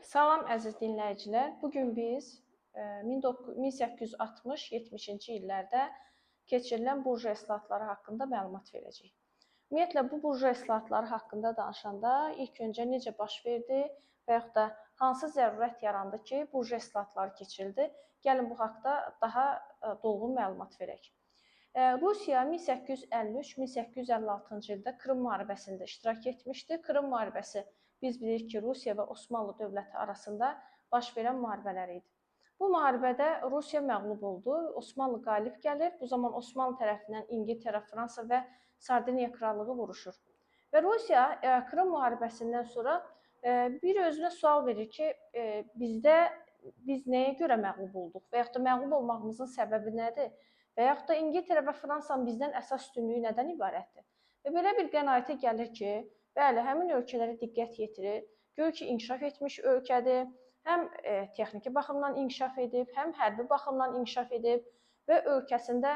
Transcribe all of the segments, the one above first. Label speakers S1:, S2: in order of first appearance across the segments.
S1: Salam əziz dinləyicilər. Bugün biz 1860-70-ci illərdə keçirilən burja islahatları haqqında məlumat verəcəyik. Ümumiyyətlə bu burja islahatları haqqında danışanda ilk öncə necə baş verdi və yaxud da hansı zərurət yarandı ki, burja islahatları keçirildi? Gəlin bu haqqda daha dolğun məlumat verək. Rusiya 1853-1856-cı ildə Krım müharibəsində iştirak etmişdi. Krım müharibəsi biz bilirik ki, Rusiya və Osmanlı dövləti arasında baş verən müharibələr idi. Bu müharibədə Rusiya məğlub oldu, Osmanlı qalib gəlir. Bu zaman Osmanlı tərəfindən İngiltərə, Fransa və Sardiniya krallığı vuruşur. Və Rusiya Krım müharibəsindən sonra bir özünə sual verir ki, biz nəyə görə məğlub olduq və yaxud da məğlub olmağımızın səbəbi nədir? Və yaxud da İngiltərə və Fransanın bizdən əsas üstünlüyü nədən ibarətdir? Və belə bir qənaətə gəlir ki, bəli, həmin ölkələrə diqqət yetirir. Görür ki, inkişaf etmiş ölkədir. Həm texniki baxımdan inkişaf edib, həm hərbi baxımdan inkişaf edib və ölkəsində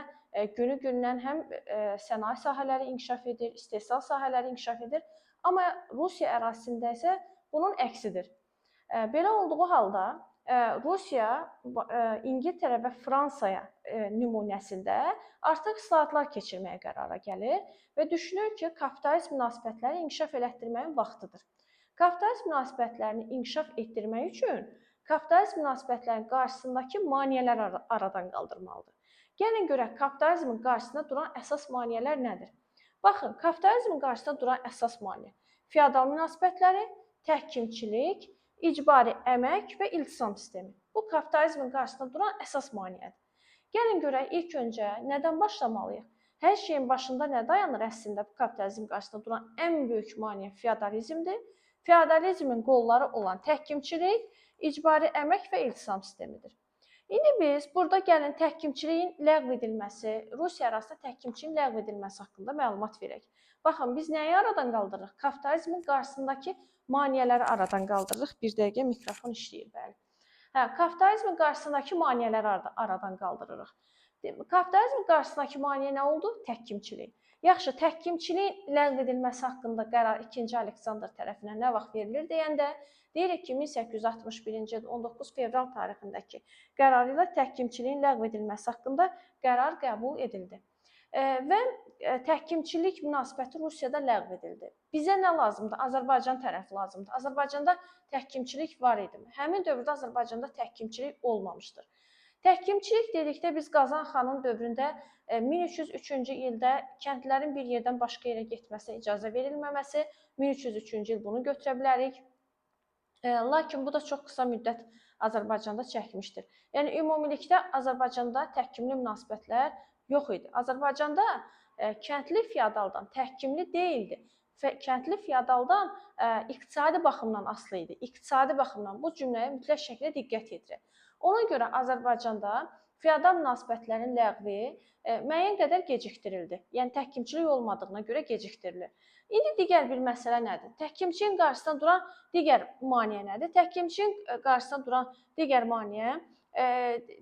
S1: günü-gündən həm sənaye sahələri inkişaf edir, istehsal sahələri inkişaf edir. Amma Rusiya ərazisində isə bunun əksidir. Belə olduğu halda Rusiya İngiltərə və Fransaya nümunəsində artıq islahatlar keçirməyə qərara gəlir və düşünür ki, kapitalist münasibətləri inkişaf elətdirməyin vaxtıdır. Kapitalist münasibətlərini inkişaf etdirmək üçün kapitalist münasibətlərin qarşısındakı maneələr aradan qaldırmalıdır. Gəlin görək, kapitalizmin qarşısında duran əsas maneələr nədir? Baxın, kapitalizmin qarşısında duran əsas maneə feodal münasibətləri, təhkimçilik, icbari əmək və iltisam sistemi. Bu kapitalizmin qarşısında duran əsas maneədir. Gəlin görək, ilk öncə nədən başlamalıyıq? Hər şeyin başında nə dayanır əslində bu kapitalizm qarşısında duran ən böyük maneə feodalizmdir. Feodalizmin qolları olan təhkimçilik, icbari əmək və iltisam sistemidir. İndi biz burada gəlin təhkimçiliyin ləğv edilməsi, Rusiya arasında təhkimçiliyin ləğv edilməsi haqqında məlumat verək. Baxın, biz nəyi aradan qaldırırıq? Kapitalizmin qarşısındakı maneələri aradan qaldırırıq. Bir dəqiqə mikrofon işləyir, bəli. Kapitalizmin qarşısındakı maneələri aradan qaldırırıq. Kapitalizmin qarşısındakı maneə nə oldu? Təhkimçilik. Yaxşı, təhkimçiliyin ləğv edilməsi haqqında qərar 2-ci Aleksandr tərəfindən nə vaxt verilir deyəndə, deyirik ki, 1861-ci il 19 fevral tarixindəki qərar ilə təhkimçiliyin ləğv edilməsi haqqında qərar qəbul edildi. Və təhkimçilik münasibəti Rusiyada ləğv edildi. Bizə nə lazımdır? Azərbaycan tərəfi lazımdır. Azərbaycanda təhkimçilik var idi. Həmin dövrdə Azərbaycanda təhkimçilik olmamışdır. Təhkimçilik dedikdə biz Qazan xanın dövründə 1303-cü ildə kəndlərin bir yerdən başqa yerə getməsinə icazə verilməməsi, 1303-cü il bunu götürə bilərik. Lakin bu da çox qısa müddət Azərbaycanda çəkmişdir. Yəni, ümumilikdə Azərbaycanda təhkimli münasibətlər yox idi. Azərbaycanda kəndli feodaldan təhkimli deyildi. Kəndli feodaldan iqtisadi baxımdan asılı idi. İqtisadi baxımdan bu cümləyə mütləq şəkildə diqqət yetirək. Ona görə Azərbaycanda feodal münasibətlərin ləğvi müəyyən qədər gecikdirildi. Yəni, təhkimçilik olmadığına görə gecikdirilir. İndi digər bir məsələ nədir? Təhkimçinin qarşısında duran digər maneə nədir? Təhkimçinin qarşısında duran digər maneə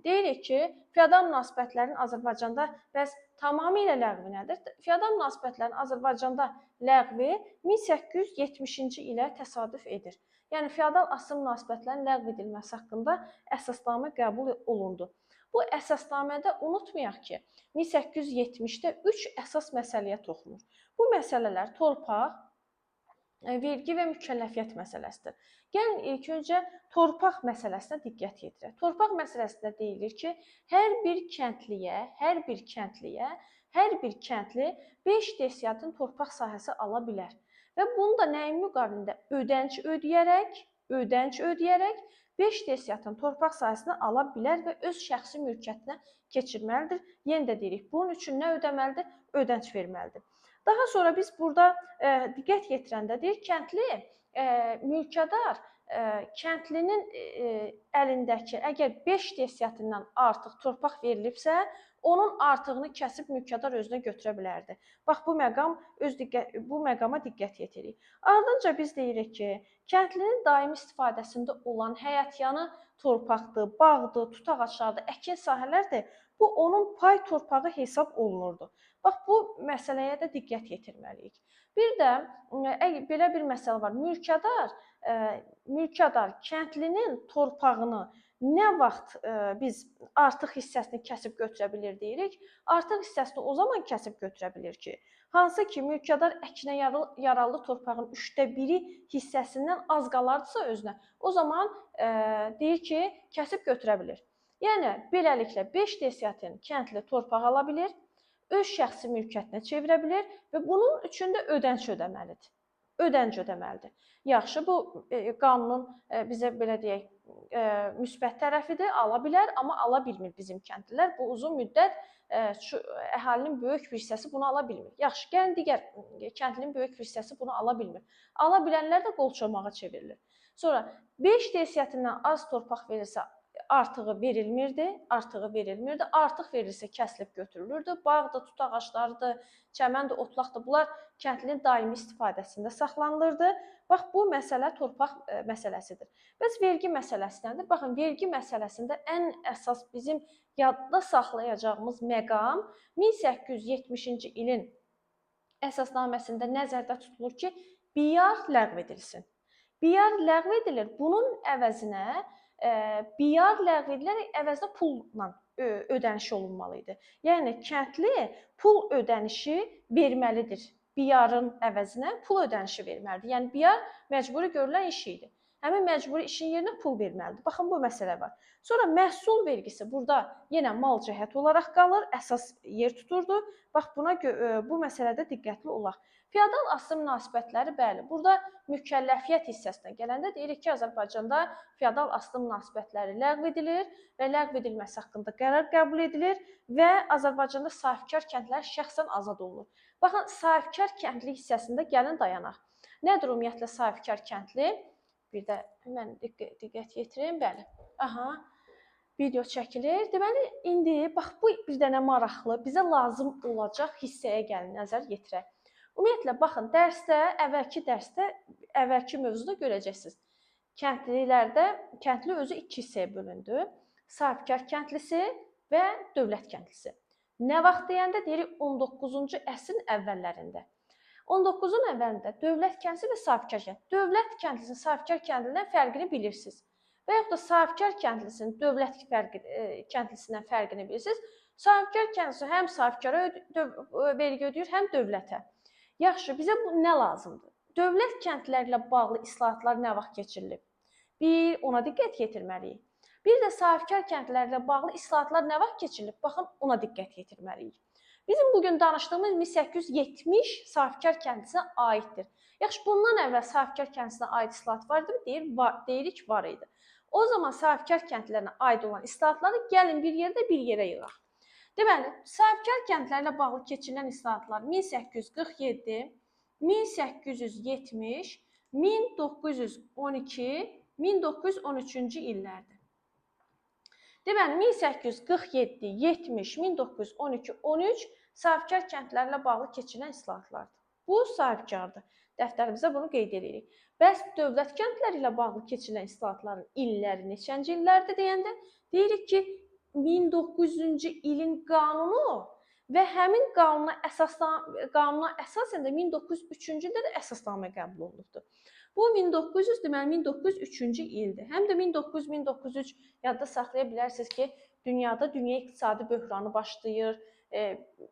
S1: deyirik ki, feodal münasibətlərin Azərbaycanda bəs tamamilə ləğvi nədir? Feodal münasibətlərin Azərbaycanda ləğvi 1870-ci ilə təsadüf edir. Yəni, feodal asılı münasibətlərin ləğv edilməsi haqqında əsasnamə qəbul olundu. Bu əsasnamədə unutmayaq ki, 1870-də 3 əsas məsələyə toxunur. Bu məsələlər torpaq, vergi və mükəlləfiyyət məsələsidir. Gəlin, ilk öncə torpaq məsələsinə diqqət yetirək. Torpaq məsələsində deyilir ki, hər bir kəndli 5 desiatın torpaq sahəsi ala bilər. Və bunu da nəyin müqabilində? Ödənç ödəyərək 5 desiatın torpaq sahəsini ala bilər və öz şəxsi mülkiyyətinə keçirməlidir. Yenə də deyirik, bunun üçün nə ödəməlidir? Ödənç verməlidir. Daha sonra biz burada diqqət yetirəndə deyir, kəndli mülkədar kəndlinin əlindəki əgər 5 desiatından artıq torpaq verilibsə, onun artığını kəsib mülkədar özünə götürə bilərdi. Bax, bu məqama diqqət yetirik. Ardınca biz deyirik ki, kəndlinin daimi istifadəsində olan həyətyanı torpaqdır, bağdır, tut ağaclardır, əkin sahələrdir. Bu, onun pay torpağı hesab olunurdu. Bax, bu məsələyə də diqqət yetirməliyik. Bir də belə bir məsələ var. Mülkədar kəndlinin torpağını nə vaxt biz artıq hissəsini kəsib götürə bilir deyirik? Artıq hissəsini o zaman kəsib götürə bilir ki, hansı ki mülkədar əkinə yararlı torpağın 1/3 hissəsindən az qalardısa özünə, o zaman deyir ki, kəsib götürə bilir. Yəni beləliklə 5 desiatrin kəndli torpaq ala bilir, öz şəxsi mülkiyyətinə çevirə bilir və bunun üçün də ödəniş ödəməlidir. Ödəniş ödəməlidir. Yaxşı, bu qanunun bizə belə deyək, müsbət tərəfidir, ala bilər, amma ala bilmir bizim kəndlilər. Bu uzun müddət əhalinin böyük bir hissəsi bunu ala bilmir. Yaxşı, gəlin digər kəndlinin böyük bir hissəsi bunu ala bilmir. Ala bilənlər də qol çomağa çevrilir. Sonra 5 desiatindən az torpaq verirsə artığı verilmirdi, artıq verilirsə kəsilib götürülürdü. Bağdır, tut ağaclarıdır, çəməndir, otlaqdır. Bunlar kəndlinin daimi istifadəsində saxlanılırdı. Bax, bu məsələ torpaq məsələsidir. Bəs vergi məsələsi nədir? Baxın, vergi məsələsində ən əsas bizim yadda saxlayacağımız məqam 1870-ci ilin əsasnaməsində nəzərdə tutulur ki, biyar ləğv edilsin. Biyar ləğv edilir. Bunun əvəzinə biyar ləğv edilərək əvəzinə pulla ödəniş olunmalı idi. Yəni, kəndli pul ödənişi verməlidir. Biyarın əvəzinə pul ödənişi verməlidir. Yəni, biyar məcburi görülən iş idi. Həmin məcburi işin yerinə pul verməlidir. Baxın, bu məsələ var. Sonra məhsul vergisi burada yenə mal cəhət olaraq qalır, əsas yer tuturdu. Bax, bu məsələdə diqqətli olaq. Feodal asılı münasibətləri, bəli, burada mükəlləfiyyət hissəsinə gələndə deyirik ki, Azərbaycanda feodal asılı münasibətləri ləğv edilir və ləğv edilməsi haqqında qərar qəbul edilir və Azərbaycanda sahibkar kəndlər şəxsən azad olunur. Baxın, sahibkar kəndli hissəsində gəlin dayanaq. Nədir ümumiyyətlə sahibkar kəndli? Bir də mən diqqət yetirim, bəli. Aha, video çəkilir. Deməli, indi bax, bu bir dənə maraqlı, bizə lazım olacaq hissəyə gəlin, nəzər yetirək. Ümumiyyətlə, baxın, əvvəlki mövzuda görəcəksiniz. Kəndli özü 2 hissəyə bölündü. Sahibkar kəndlisi və dövlət kəndlisi. Nə vaxt deyəndə deyirik 19-cu əsrin əvvəllərində. 19-un əvvəlində dövlət kəndlisi və sahibkar kəndlisi. Dövlət kəndlisinin sahibkar kəndlindən fərqini bilirsiniz. Və yaxud da sahibkar kəndlisinin dövlət kəndlisindən fərqini bilirsiniz. Sahibkar kəndlisi həm sahibkara vergi ödəyir, həm dövlətə. Yaxşı, bizə bu nə lazımdır? Dövlət kəndləri ilə bağlı islahatlar nə vaxt keçirilib? Bir, ona diqqət yetirməliyik. Bir də sahibkar kəndləri ilə bağlı islahatlar nə vaxt keçirilib? Baxın, ona diqqət yetirməliyik. Bizim bugün danışdığımız 1870 sahibkar kəndlisinə aiddir. Yaxşı, bundan əvvəl sahibkar kəndisinə aid islahat var idi, deyirik var idi. O zaman sahibkar kəndlərinə aid olan islahatları gəlin bir yerə yığaq. Deməli, sahibkar kəndləri ilə bağlı keçirilən islahatlar 1847, 1870, 1912, 1913-cü illərdir. Deməli, 1847, 70, 1912, 13 sahibkar kəndləri ilə bağlı keçirilən islahatlardır. Bu sahibkardır. Dəftərimizdə bunu qeyd edirik. Bəs dövlət kəndləri ilə bağlı keçirilən islahatların illəri neçənci illərdir deyəndə deyirik ki, 1900-cü ilin qanunu və həmin qanuna əsasən də 1903-cü ildə də əsasnamə qəbul olunubdur. Bu 1900 deməli 1903-cü ildir. Həm də 1903 yadda saxlaya bilərsiniz ki, dünya iqtisadi böhranı başlayır.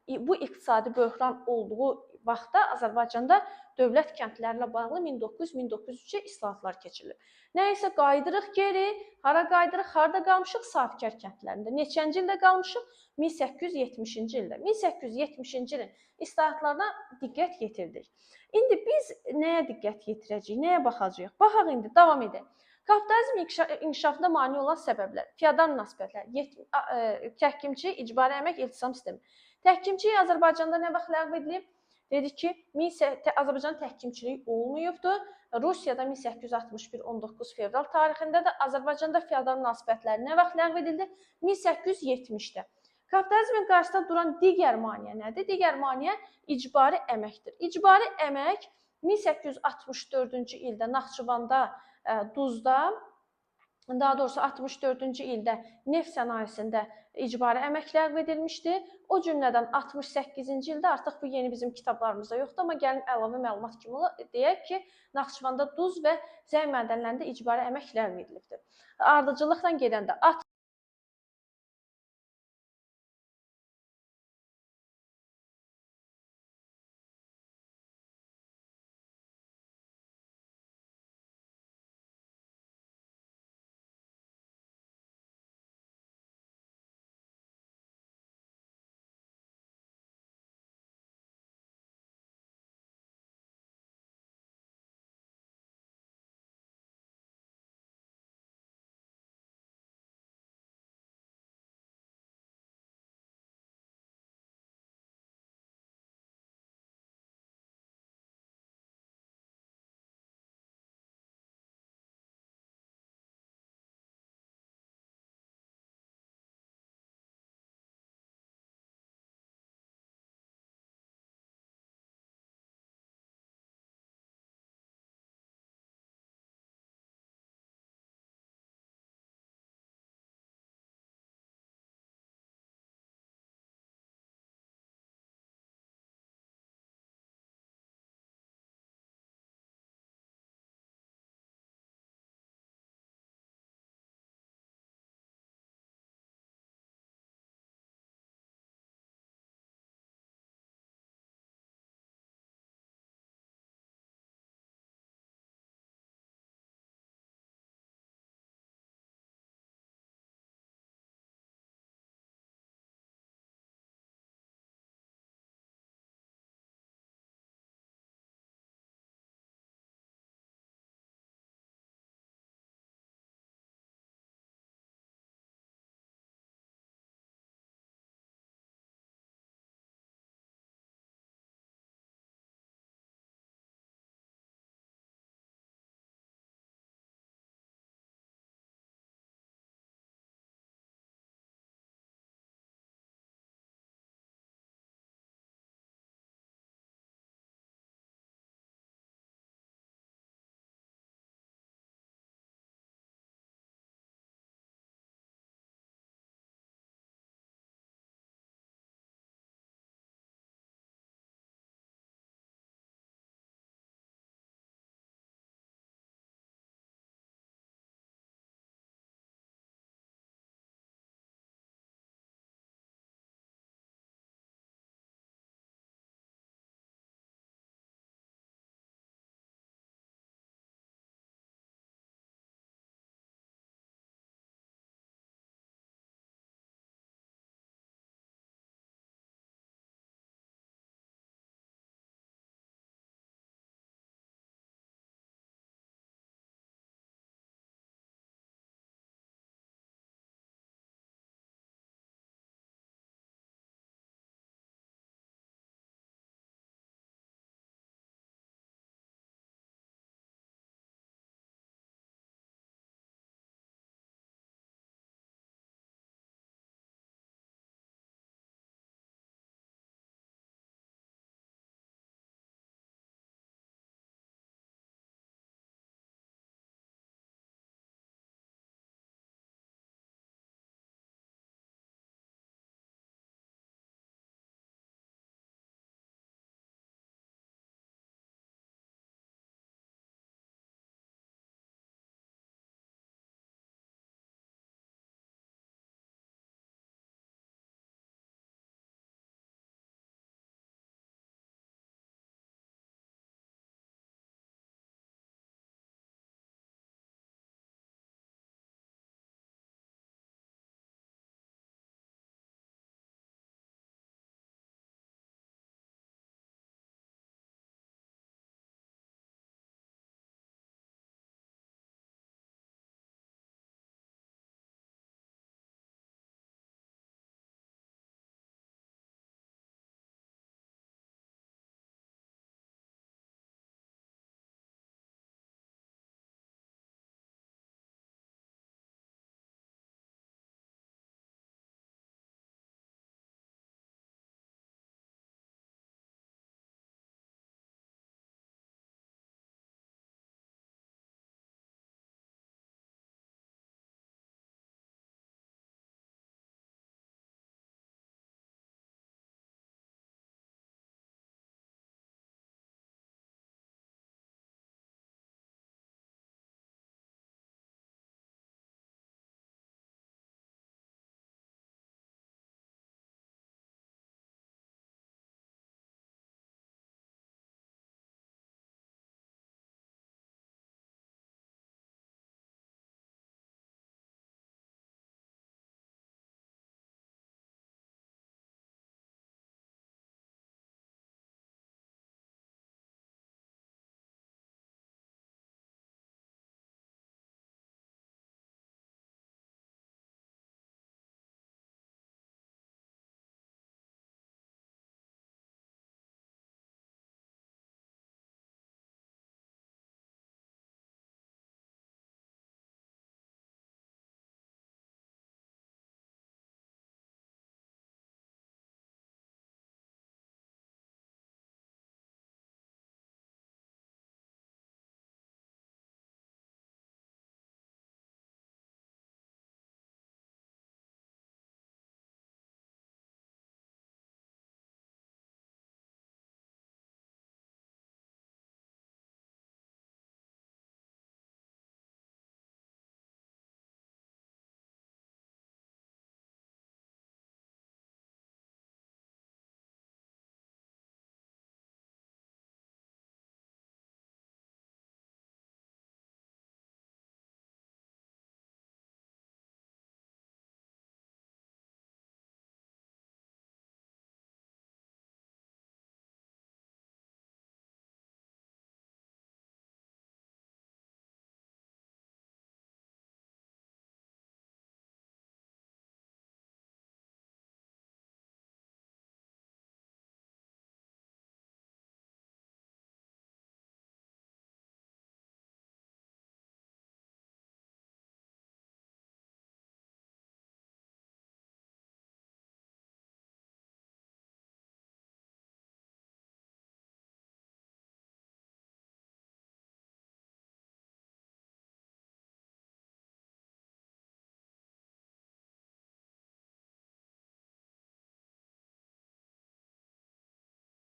S1: Bu iqtisadi böhran olduğu vaxtda Azərbaycanda dövlət kəndləri ilə bağlı 1900-1903-cə islahatlar keçirilir. Nəysə qayıdırıq geri, hara qayıdırıq, harada qalmışıq? Sahibkar kəndlərində. Neçənci ildə qalmışıq? 1870-ci ildə. 1870-ci ilin islahatlarına diqqət yetirdik. İndi biz nəyə diqqət yetirəcəyik, nəyə baxacağıq? Baxaq indi, davam edək. Kapitalizm inkişafında mane olan səbəblər, feodal münasibətlər, təhkimçi, icbari əmək, iltisam sistemi. Təhkimçi Azərbaycanda nə vaxt ləğv edilib? Dedik ki, Azərbaycan təhkimçiliyi olmayıbdır. Rusiyada 1861 19 fevral tarixində də Azərbaycanda feodal münasibətlər nə vaxt ləğv edildi? 1870-də. Kapitalizmin qarşısında duran digər maneə nədir? Digər maneə icbari əməkdir. İcbari əmək 1864-cü ildə Naxçıvanda, Duzda daha doğrusu 64-cü ildə neft sənayesində icbari əmək ləğv edilmişdi. O cümlədən 68-ci ildə artıq bu yeni bizim kitablarımızda yoxdur, amma gəlin əlavə məlumat kimi deyək ki, Naxçıvanda duz və zəng mədənlərində icbari əmək ləğv edilibdir. Ardıcıllıqla gedəndə